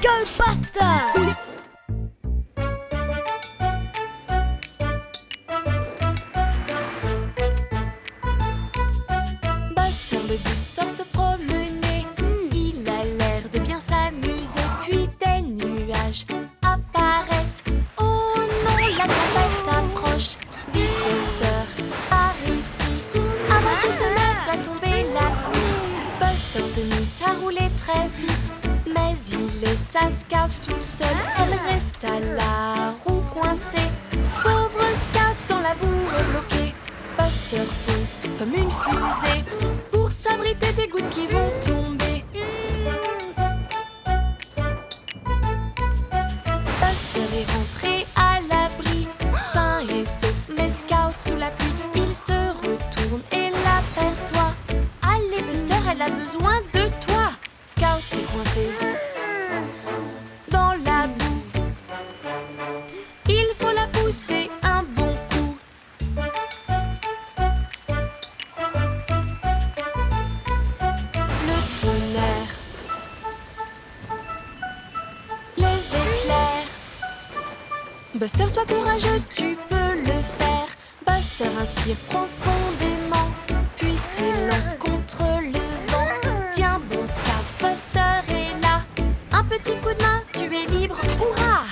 Go Buster! Buster le bus sort se promener. Il a l'air de bien s'amuser. Puis des nuages apparaissent. Oh non, la tempête approche. Vite Buster, par ici, avant que se mette à tomber la pluie. Buster se mit à rouler très vite, mais il laissa Scout toute seule. Elle resta la roue coincée. Pauvre Scout dans la boue est bloquée. Buster fonce comme une fusée pour s'abriter des gouttes qui vont tomber. Buster est rentré à l'abri, sain et sauf, mais Scout sous la pluie. Il se retourne et l'aperçoit. Allez Buster, elle a besoin de toi. Scout est coincé dans la boue. Il faut la pousser un bon coup. Le tonnerre, les éclairs. Buster, sois courageux, tu peux le faire. Buster inspire profondément, puis s'élance contre le vent. Tiens bon Scout, Buster est là. Un petit coup de main, tu es libre, hurrah!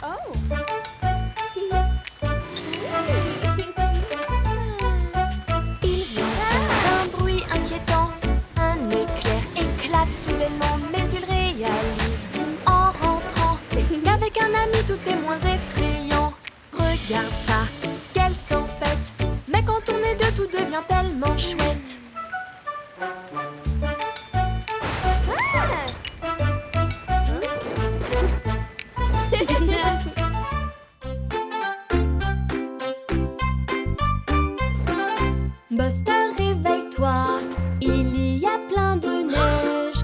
Ils entendent un bruit inquiétant. Un éclair éclate soudainement, mais ils réalisent en rentrant qu'avec un ami tout est moins effrayant. Regarde ça, quelle tempête! Mais quand on est deux, tout devient tellement chouette. Buster, réveille-toi, il y a plein de neige.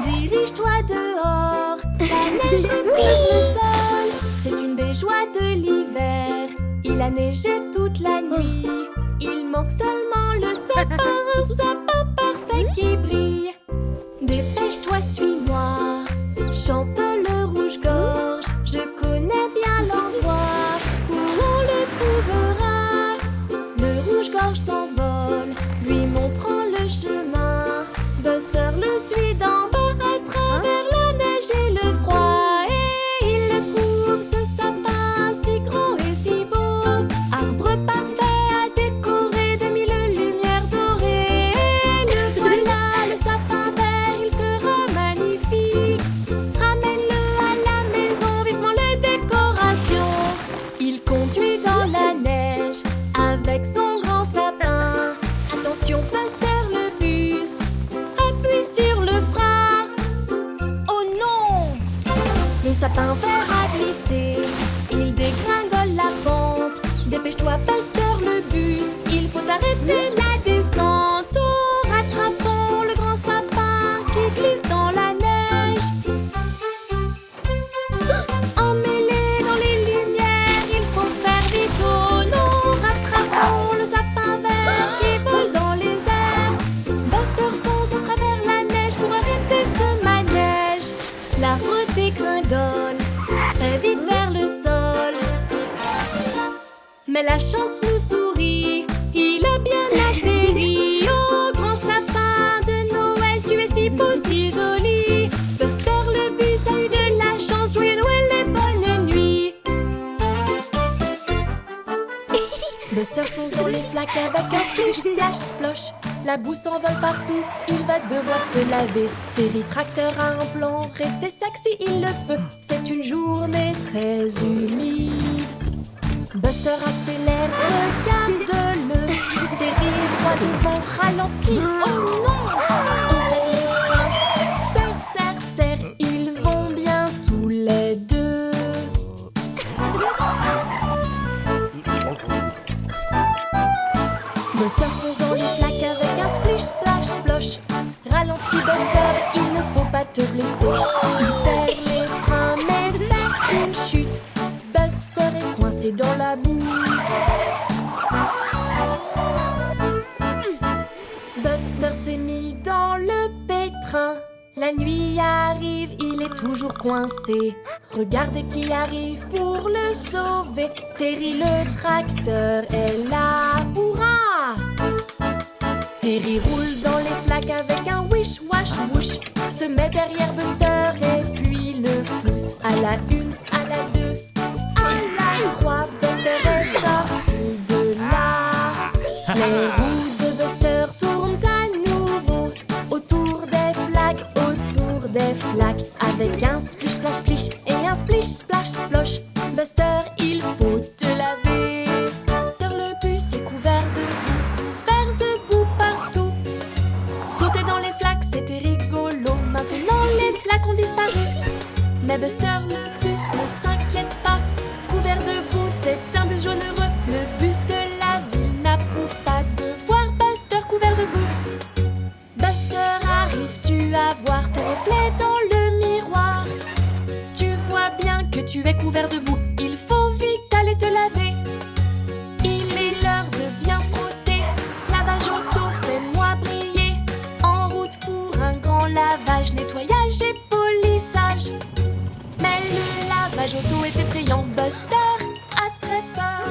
Dirige-toi dehors, la neige recouvre le sol. C'est une des joies de l'hiver, il a neigé toute la nuit. Il manque seulement le sapin, un sapin parfait qui brille. Dépêche-toi, suis-moi, chante le rouge-gorge. Je connais bien l'endroit où on le trouvera. Le rouge-gorge s'envole, lui montrant le chemin. Buster le suit d'en bas à travers la neige et le froid. Et il le trouve, ce sapin si grand et si beau. Arbre parfait à décorer de mille lumières dorées. Et le voilà, le sapin vert, il sera magnifique. Ramène-le à la maison, vivement les décorations. Il conduit dans la neige avec son grand sapin. Attention Buster, le bus appuie sur le frein. Oh non! Le sapin vert a glissé, il dégringole la pente. Dépêche-toi Buster, le bus, il faut arrêter la descente. Oh, rattrapons le grand sapin qui glisse dans la neige. Emmêlé dans les lumières, il faut faire vite. Oh non, rattrapons le sapin vert qui vole dans les airs. Buster fonce à travers la neige pour arrêter ce manège. La route dégringole très vite vers le sol. Mais la chance nous sourit, il a bien atterri. Oh, grand sapin de Noël, tu es si beau, si joli. Buster le bus a eu de la chance, joyeux Noël et bonne nuit. Buster fonce dans les flaques avec un splish, splash, splosh. La boue s'envole partout, il va devoir se laver. Terry Tracteur a un plan, rester sec si il le peut. C'est une journée très humide. Buster accélère, regarde-le. Terry est droit devant, ralentit. Oh non! On serre les freins, serre, serre, serre. Ils vont bien tous les deux. Buster fonce dans les flaques avec un splish, splash, splosh. Ralentis Buster, il ne faut pas te blesser. Il serre les freins mais fait une chute. Buster est coincé dans la boue. Buster s'est mis dans le La nuit arrive, il est toujours coincé. Regardez qui arrive pour le sauver. Terry le tracteur est là, hurrah! Terry roule dans les flaques avec un wish wash whoosh. Se met derrière Buster et puis le pousse. À la une, à la deux, à la trois. Buster est sorti de là. Les roues de Buster tournent à nouveau autour des flaques, avec un splish splash splish et un splish splash splosh. Buster, il faut te laver. Buster le bus est couvert de boue partout. Sauter dans les flaques, c'était rigolo. Maintenant les flaques ont disparu. Mais Buster le bus ne s'inquiète pas. Couvert de boue, c'est un bus jaune heureux. Le bus de la ville n'approuve pas de voir Buster couvert de boue. Buster arrive, tu à voir ton reflet dans le miroir. Tu vois bien que tu es couvert de boue. Il faut vite aller te laver. Il est l'heure de bien frotter. Lavage auto, fais-moi briller. En route pour un grand lavage, nettoyage et polissage. Mais le lavage auto est effrayant. Buster a très peur.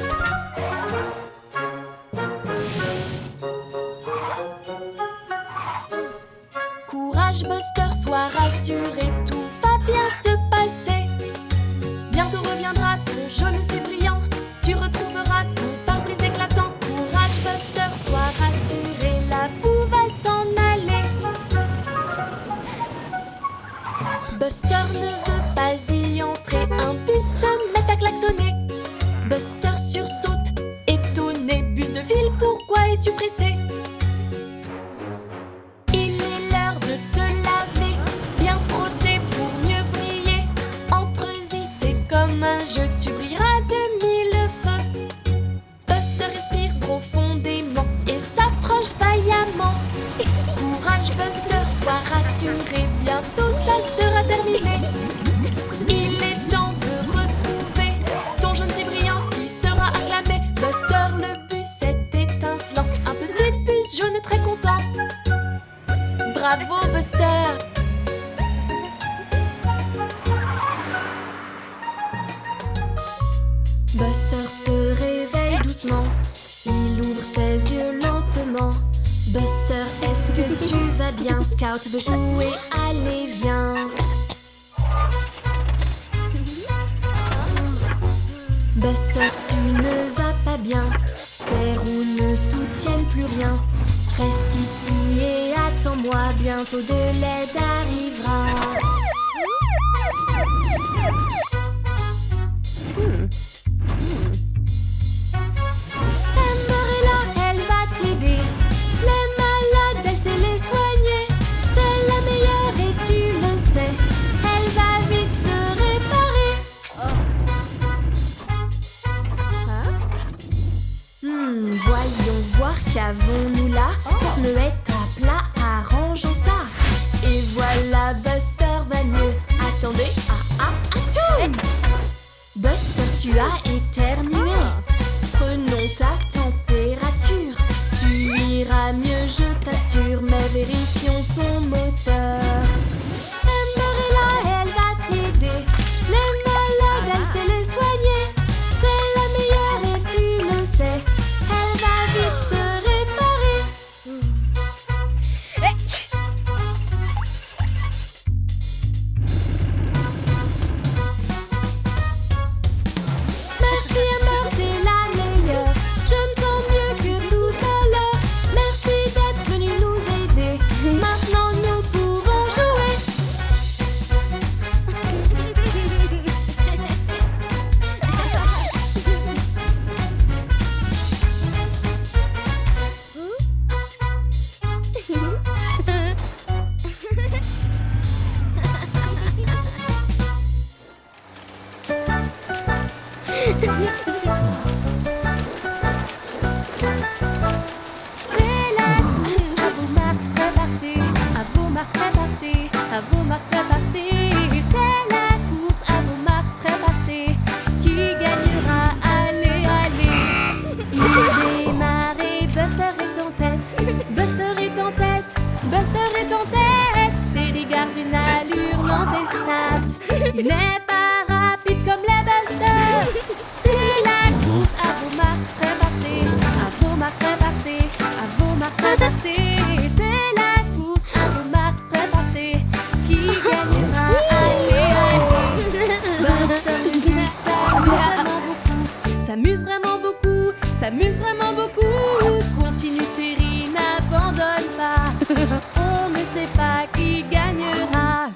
Courage Buster, sois rassuré, tout va bien se passer. Bientôt reviendra ton jaune si brillant. Tu retrouveras ton pare-brise éclatant. Courage Buster, sois rassuré, la boue va s'en aller. Buster ne veut pas y entrer. Un bus se met à klaxonner. Buster sursaute, étonné. Bus de ville, pourquoi es-tu pressé? Il est l'heure de te laver, bien frotter pour mieux briller. Entre-y, c'est comme un jeu, tu brilleras de mille feux. Buster respire profondément et s'approche vaillamment. Courage Buster, sois rassuré, bientôt ça sera terminé. Il est temps de retrouver ton jaune si brillant qui sera acclamé. Buster le bus est étincelant, un petit bus jaune très content. Bravo Buster! Buster se réveille doucement. Il ouvre ses yeux lentement. Buster, est-ce que tu vas bien? Scout veut jouer, allez viens. Buster, tu ne vas pas bien. Tes roues ne soutiennent plus rien. Reste ici et attends-moi, bientôt de l'aide arrivera. Amber est là, elle va t'aider. Les malades, elle sait les soigner. C'est la meilleure et tu le sais. Elle va vite te réparer. Voyons voir qu'avons-nous là. Le est à plat, arrangeons ça. Et voilà, Buster va mieux. Attendez, atchoum! Buster, tu as éternué. Prenons ta température. Tu iras mieux, je t'assure. Mais vérifions ton moteur. Amber est là, elle va t'aider. Les malades, elle sait les soigner. C'est la meilleure et tu le sais. Elle va vite te réparer. Merci Amber, t'es la meilleure. Je me sens mieux que tout à l'heure. Merci d'être venu nous aider. Maintenant nous pouvons jouer. C'est la course, à vos marques, préparez. À vos marques, préparez. À vos marques, préparez. C'est la course, à vos marques, préparez. Qui gagnera? Allez, allez. Il est démarré, Buster est en tête. Buster est en tête. Buster est en tête. Terry garde Il n'est pas rapide comme les busters. C'est la course à vos marques, préparez. À vos marques, préparez. À vos marques, préparez. C'est la course à vos marques, préparez. Qui gagnera? Allez, allez. Buster le bus s'amuse vraiment beaucoup. S'amuse vraiment beaucoup. Continue Terry, n'abandonne pas. On ne sait pas qui gagnera.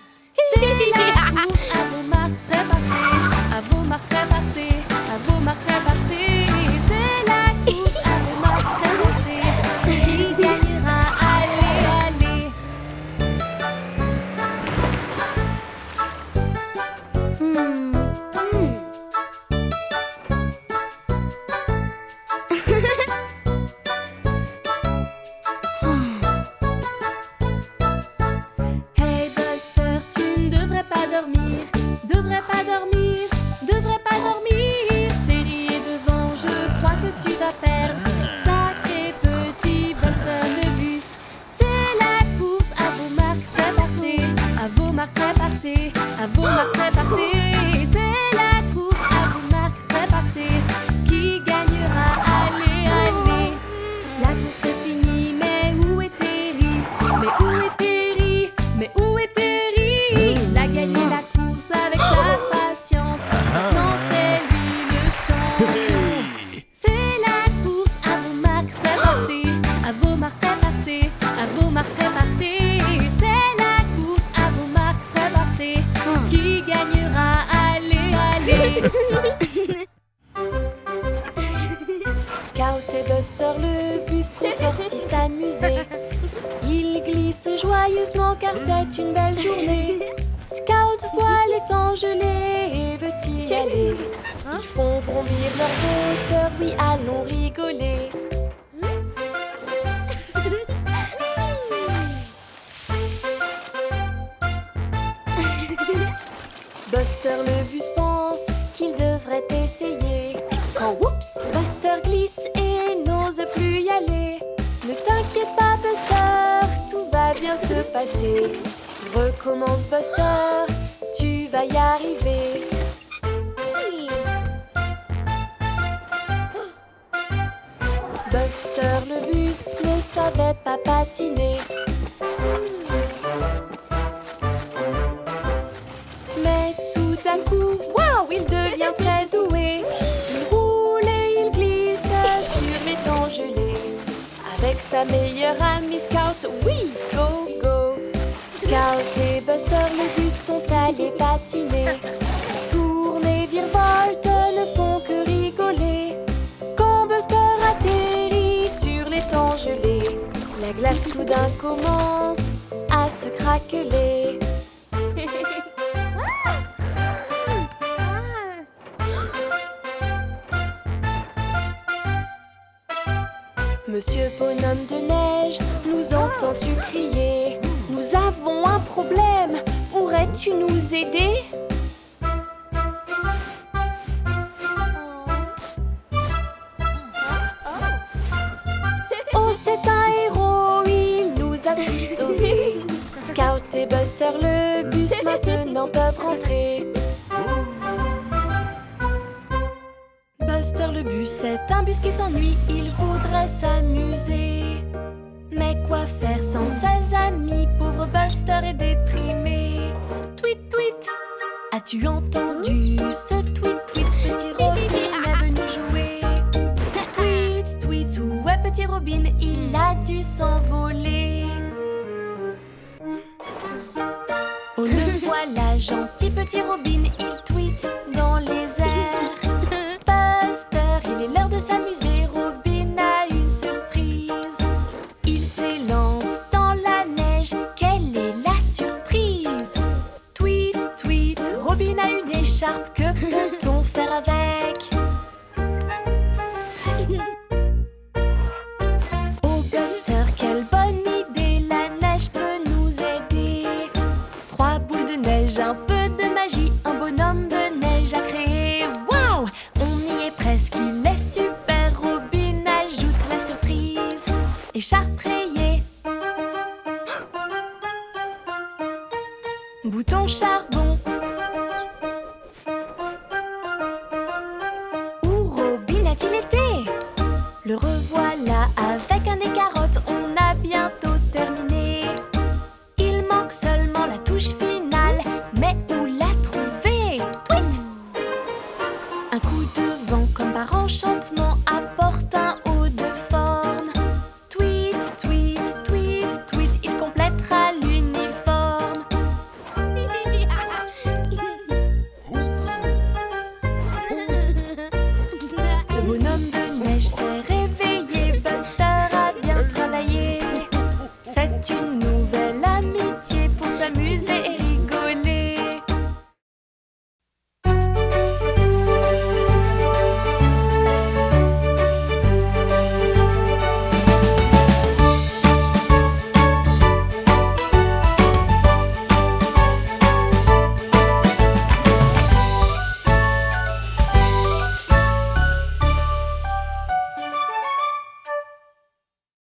C'est la course à vos marques, préparez. À vos marques, préparez. À vos marques, préparez. C'est la course à vos marques, préparez. Qui gagnera? Allez, allez. Hey Buster, tu ne devrais pas dormir. Devrais pas dormir. Devrais pas dormir. Terry est devant, je crois que tu vas perdre. Sacré petit Buster le bus. C'est la course à vos marques, préparez. À vos marques, préparez. À vos marques, préparez. C'est la course à vos marques, préparez. Qui gagnera? Allez, allez. La course est finie, mais où est Terry? Mais où est Terry? Mais où est Terry? Il a gagné la course avec sa patience. Maintenant c'est lui le champion. C'est la course à vos marques, préparez. À vos marques, préparez. À vos marques, préparez. C'est la course à vos marques, préparez. Qui gagnera? Allez, allez. Scout et Buster le bus sont sortis s'amuser. Ils glissent joyeusement car c'est une belle journée. Scout voit les temps gelés et veut y aller. Ils font vrombir leur moteur, oui allons rigoler. Buster le bus pense qu'il devrait essayer. Quand oups, Buster glisse et n'ose plus y aller. Ne t'inquiète pas Buster, tout va bien se passer. Recommence Buster, tu vas y arriver. Buster le bus ne savait pas patiner. Mais tout à coup, waouh, il devient très doué. Il roule et il glisse sur les temps gelés. Avec sa meilleure amie Scout, oui, go, go. Scout et Buster le bus sont allés patiner. Tourne et virevolte ne font que rigoler. Quand Buster atterrit sur les temps gelés, la glace soudain commence à se craqueler. Monsieur Bonhomme de Neige, nous entends-tu crier? Nous avons un problème, pourrais-tu nous aider? Oh, c'est un héros, il nous a tous sauvés. Scout et Buster le bus maintenant peuvent rentrer. Buster le bus, c'est un bus qui s'ennuie, il voudrait s'amuser. Mais quoi faire sans ses amis? Pauvre Buster est déprimé. Tweet, tweet, as-tu entendu ce tweet, tweet? Petit Robin est venu jouer. Tweet, tweet, où est petit Robin? Il a dû s'envoler. Oh, le voilà, gentil petit Robin, il tweet dans les airs. Buster, il est l'heure de s'amuser, Robin a une surprise. Il s'élance dans la neige, quelle est la surprise? Tweet, tweet, Robin a une écharpe, que peut-on faire avec? Oh Buster, quelle bonne idée, la neige peut nous aider. 3 boules de neige, un peu de magie, un bonhomme de neige à créer. Waouh, on y est presque, il est super. Robin ajoute la surprise, écharpe rayée, bouton charbon, revoilà avec un nez carotte, on a bientôt terminé. Il manque seulement la touche finale, mais où la trouver? Tweet! Un coup de vent comme par enchantement apporte un haut de forme. Tweet, tweet, tweet, tweet, il complétera l'uniforme. Le bonhomme de neige s'est réveillé, Buster a bien travaillé. C'est une nouvelle amitié pour s'amuser